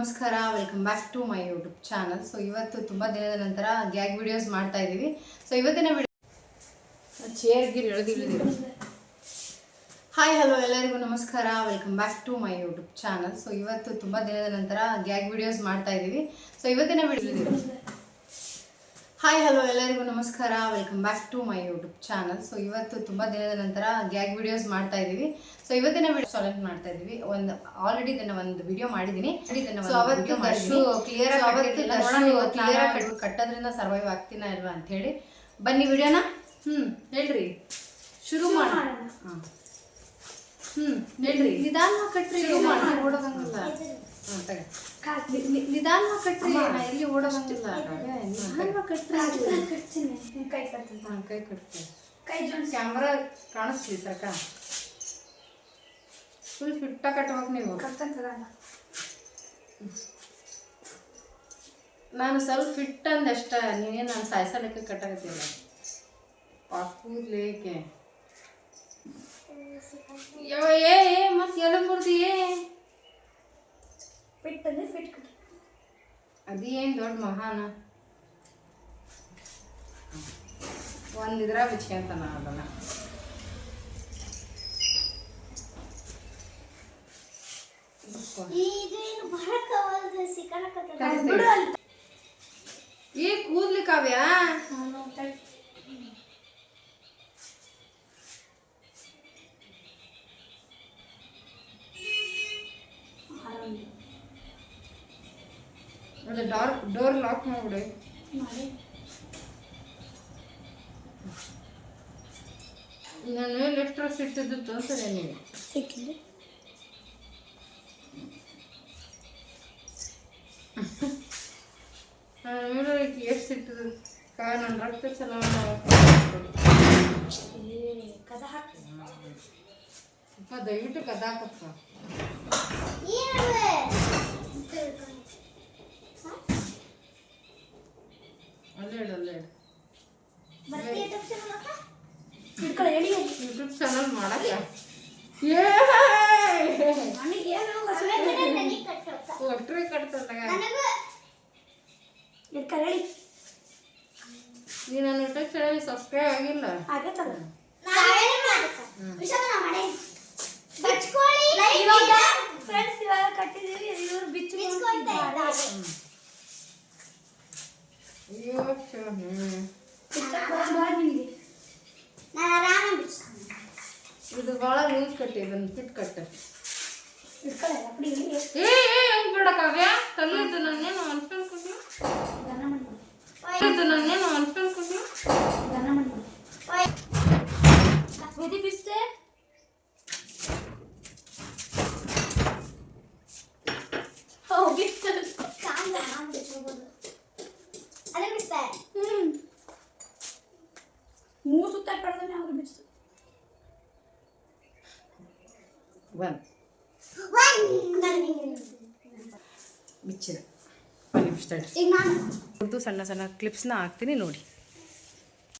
ನಮಸ್ಕಾರ, welcome back to my YouTube channel. So ಇವತ್ತು ತುಂಬ ದಿನದ ನಂತರ ಗ್ಯಾಗ್ ವಿಡಿಯೋಸ್ ಮಾಡ್ತಾ ಇದ್ದೀವಿ. ಸೊ ಇವತ್ತಿನ ವಿಡಿಯೋ ಚೇರ್ಗಿರಿ ಎಳೆದಿಳಿದಿರಿ. ಹಾಯ್ ಹಲೋ ಎಲ್ಲರಿಗೂ ನಮಸ್ಕಾರ, welcome back to my YouTube channel. So ಇವತ್ತು ತುಂಬ ದಿನದ ನಂತರ ಗ್ಯಾಗ್ ವಿಡಿಯೋಸ್ ಮಾಡ್ತಾ ಇದ್ದೀವಿ. ಸೊ ಇವತ್ತಿನ ವಿಡಿಯೋ ಹಾಯ್ ಹಲೋ ಎಲ್ಲರಿಗೂ ನಮಸ್ಕಾರ, welcome back to my YouTube channel. So ಇವತ್ತು ತುಂಬ ದಿನದ ನಂತರ ಗ್ಯಾಗ್ ವಿಡಿಯೋಸ್ ಮಾಡ್ತಾ ಇದ್ದೀವಿ. ಸೊ ಇವತ್ತಿನ ವಿಡಿಯೋ ಸಾಲ್ವ್ ಮಾಡ್ತಾ ಇದ್ದೀವಿ. ಆಲ್ರೆಡಿ ಇದನ್ನ ಒಂದು ವಿಡಿಯೋ ಮಾಡಿದ್ದೀನಿ. ಸೊ ಅವತ್ತು ಕ್ಲಿಯರ್ ಕಟ್ಟೋದ್ರಿಂದ ಸರ್ವೈವ್ ಆಗ್ತೀನ ಇಲ್ವಾ ಅಂತ ಹೇಳಿ ಬನ್ನಿ ವಿಡಿಯೋನ ಹೇಳ್ರಿ ಶುರು ಮಾಡೋಣ. ಹೇಳ್ರಿ ನಿಧಾನ ಕಟ್ರಿ, ಓಡೋದಂಗಿಲ್ಲ. ನಿಧಾನ ಕಟ್ರಿ, ಎಲ್ಲಿ ಓಡೋದಂಗಿಲ್ಲ. ನಿಧಾನ ಕಟ್ರಿ, ಕೈ ಕಟ್ತೀವಿ. ಕ್ಯಾಮ್ರಾ ಕಾಣಿಸ್ಲಿ ಸರ್ಕ ಫುಲ್ ಫಿಟ್ಟ ಕಟ್ಬೇಕು ನೀವು. ನಾನು ಸ್ವಲ್ಪ ಫಿಟ್ ಅಂದಷ್ಟ, ನೀನೇನು ನಾನು ಸಾಯಿಸಲಿಕ್ಕೆ ಕಟ್ಟಾಗತ್ತಿಲ್ಲ. ಕೂದ್ಲೇಕೆ ಮತ್ತೆ ಎಲ್ಲ ಮುರ್ದಿ ಅದೇನು ದೊಡ್ಡ ಮಹಾನ ಒಂದಿದ್ರ ಬಿಚ್ಕೊಂತಾನ ಅದನ್ನ. ಈ ಕೂದ್ಲಿ ಕಾವ್ಯ ಡೋರ್ ಲಾಕ್ ಮಾಡ್ಬಿಡು. ನನ್ನ ಮೇಲೆ ಎಷ್ಟರ ಸಿಟ್ಟಿದ್ದು ತೋರಿಸಿದೆ ನೀವು. ಸಿಕ್ಕಿದೆ ನನ್ನ ಮೇಲೆ ಎಷ್ಟು ಸಿಟ್ಟಿದ್ದು ನನ್ನ ರಕ್ತ ಚಲಾವಣೆ ದಯವಿಟ್ಟು ಕದ ಹಾಕಪ್ಪ. ಯೂಟ್ಯೂಬ್ ಚಾನಲ್ ಮಾಡಕ್ಕ ಒಟ್ಟರೆ ಕಟ್ತಂದಾಗ ನೀ ನನ್ನ ಯೂಟ್ಯೂಬ್ ಚಾನಲ್ ಸಬ್ಸ್ಕ್ರೈಬ್ ಆಗಿಲ್ಲ. ಇದು ಭಾಳ ಲೂಸ್ ಕಟ್ಟಿ, ಇದನ್ನು ಫಿಟ್ ಕಟ್ಟ. ಹೆಂಗ್ ಬಿಡಕ್ಕಾವ್ಯ ತಲೆದು ನಾನೇನು ಅನ್ಸ್ಕೊಂಡ್ಕೊಂಡು ನಾನೇನು ಅನ್ಸ್ಕೊಂಡ್ಕೊಂಡು ವಿಧಿ ಬಿಸ್ತೆ ಮೂರು ಸುತ್ತ ಕಡ್ದಾನೆ ಅವ್ರು ಬಿಡ್ತು. ಬಿಚ್ಚಿದ ಉರ್ದು ಸಣ್ಣ ಸಣ್ಣ ಕ್ಲಿಪ್ಸ್ನ ಹಾಕ್ತೀನಿ ನೋಡಿ.